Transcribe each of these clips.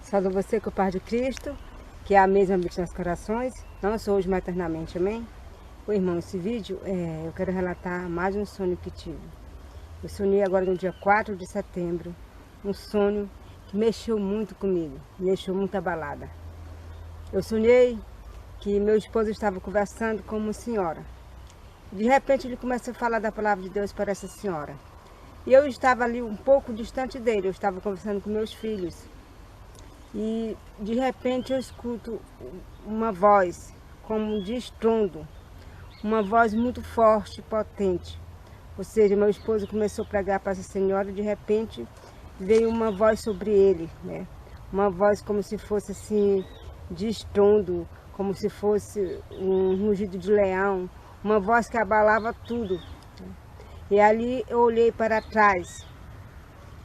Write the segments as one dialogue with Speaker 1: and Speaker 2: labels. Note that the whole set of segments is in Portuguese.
Speaker 1: Saúdo você com o Pai de Cristo, que é a mesma habita nos corações, não sou hoje maternamente, amém? Ô irmão, esse vídeo eu quero relatar mais um sonho que tive. Eu sonhei agora no dia 4 de setembro, um sonho que mexeu muito comigo, me deixou muito abalada. Eu sonhei que meu esposo estava conversando com uma senhora. De repente ele começa a falar da palavra de Deus para essa senhora. E eu estava ali um pouco distante dele, eu estava conversando com meus filhos. E de repente eu escuto uma voz como de estrondo, uma voz muito forte e potente. Ou seja, meu esposo começou a pregar para essa senhora e de repente veio uma voz sobre ele, né? Uma voz como se fosse assim, de estrondo, como se fosse um rugido de leão, uma voz que abalava tudo. E ali eu olhei para trás.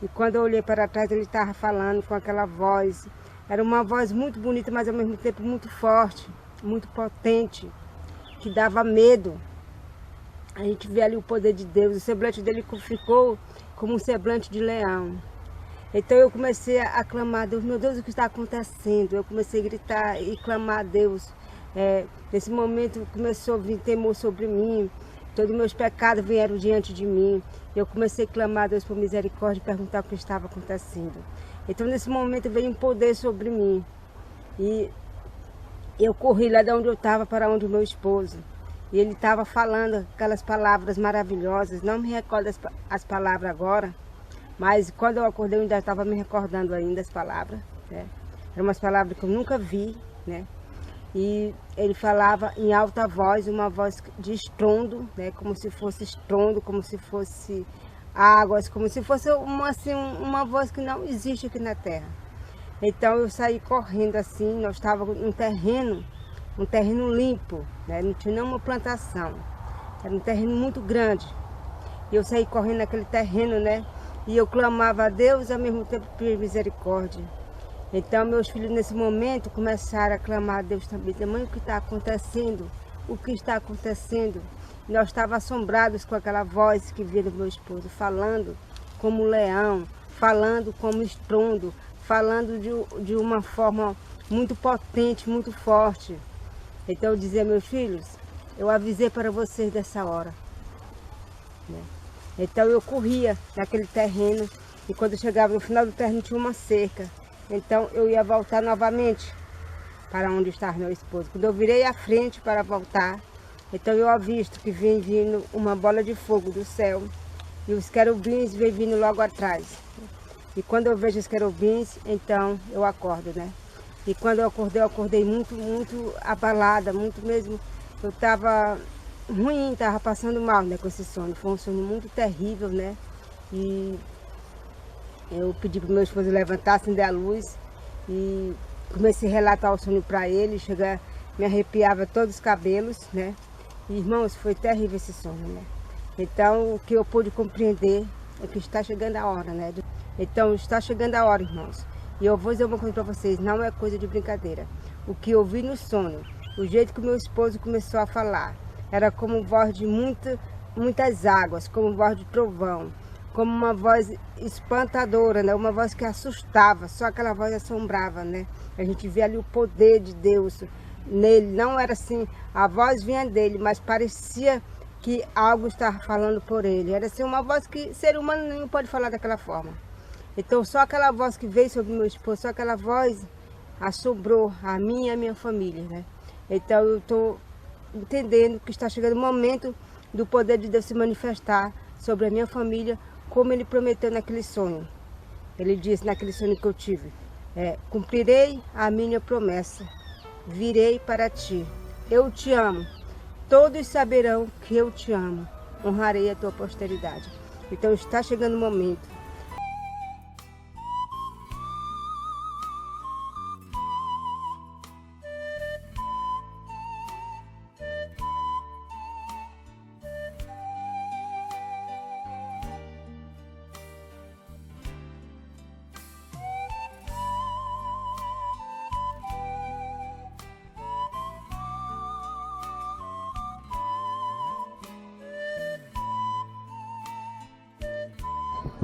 Speaker 1: E quando eu olhei para trás, ele estava falando com aquela voz. Era uma voz muito bonita, mas ao mesmo tempo muito forte, muito potente, que dava medo. A gente vê ali o poder de Deus. O semblante dele ficou como um semblante de leão. Então eu comecei a clamar a Deus, meu Deus, o que está acontecendo? Eu comecei a gritar e clamar a Deus. Nesse momento começou a vir temor sobre mim. Todos os meus pecados vieram diante de mim. Eu comecei a clamar a Deus por misericórdia e perguntar o que estava acontecendo. Então nesse momento veio um poder sobre mim. E eu corri lá de onde eu estava para onde o meu esposo. E ele estava falando aquelas palavras maravilhosas. Não me recordo as palavras agora. Mas quando eu acordei eu ainda estava me recordando ainda as palavras. Né? Eram umas palavras que eu nunca vi, né? E ele falava em alta voz, uma voz de estrondo, né? Como se fosse estrondo, como se fosse águas, como se fosse uma voz que não existe aqui na terra. Então eu saí correndo assim, nós estávamos num terreno limpo, né? Não tinha nenhuma plantação, era um terreno muito grande. E eu saí correndo naquele terreno, né? E eu clamava a Deus ao mesmo tempo por misericórdia. Então meus filhos nesse momento começaram a clamar a Deus também. Mãe, o que está acontecendo? O que está acontecendo? Nós estávamos assombrados com aquela voz que vinha do meu esposo, falando como leão, falando como estrondo, falando de uma forma muito potente, muito forte. Então eu dizia, meus filhos, eu avisei para vocês dessa hora. Então eu corria naquele terreno e quando eu chegava no final do terreno tinha uma cerca. Então eu ia voltar novamente para onde estava meu esposo. Quando eu virei à frente para voltar, então eu avisto que vem vindo uma bola de fogo do céu e os querubins vêm vindo logo atrás. E quando eu vejo os querubins, então eu acordo, né? E quando eu acordei muito, muito abalada, muito mesmo. Eu estava ruim, estava passando mal, né, com esse sono. Foi um sono muito terrível, né? E eu pedi para o meu esposo levantar, acender a luz e comecei a relatar o sonho para ele, me arrepiava todos os cabelos, né? E, irmãos, foi terrível esse sonho, né? Então, o que eu pude compreender é que está chegando a hora, né? Então, está chegando a hora, irmãos. E eu vou dizer uma coisa para vocês, não é coisa de brincadeira. O que eu vi no sonho, o jeito que o meu esposo começou a falar, era como voz de muitas águas, como voz de trovão, como uma voz espantadora, né? Uma voz que assustava, só aquela voz assombrava, né? A gente via ali o poder de Deus nele, não era assim, a voz vinha dele, mas parecia que algo estava falando por ele. Era assim uma voz que ser humano não pode falar daquela forma. Então só aquela voz que veio sobre o meu esposo, só aquela voz assombrou a mim e a minha família, né? Então eu estou entendendo que está chegando o momento do poder de Deus se manifestar sobre a minha família, como ele prometeu naquele sonho. Ele disse naquele sonho que eu tive, cumprirei a minha promessa, virei para ti, eu te amo, todos saberão que eu te amo, honrarei a tua posteridade. Então está chegando o momento.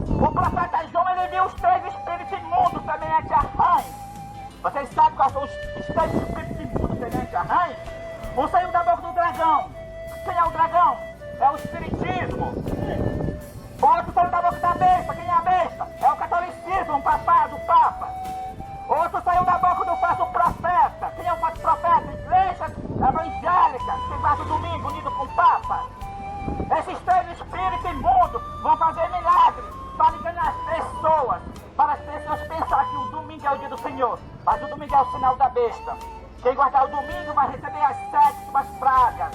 Speaker 2: O profeta João, ele viu os três espíritos imundos semelhantes a rãs, os três espíritos imundos que a gente arranha, vão sair da boca do dragão. Quem é o dragão? É o espiritismo. Outro saiu da boca da besta. Quem é a besta? É o catolicismo, o papado, o papa. Outro saiu da boca do falso profeta. Quem é o falso profeta? Igreja evangélica, que guarda o domingo unido com o papa. Esses três espíritos imundos vão fazer milagres para enganar as pessoas, para as pessoas pensarem que o domingo é o dia do Senhor, mas o domingo é o sinal da besta. Quem guardar o domingo vai receber as 7 pragas.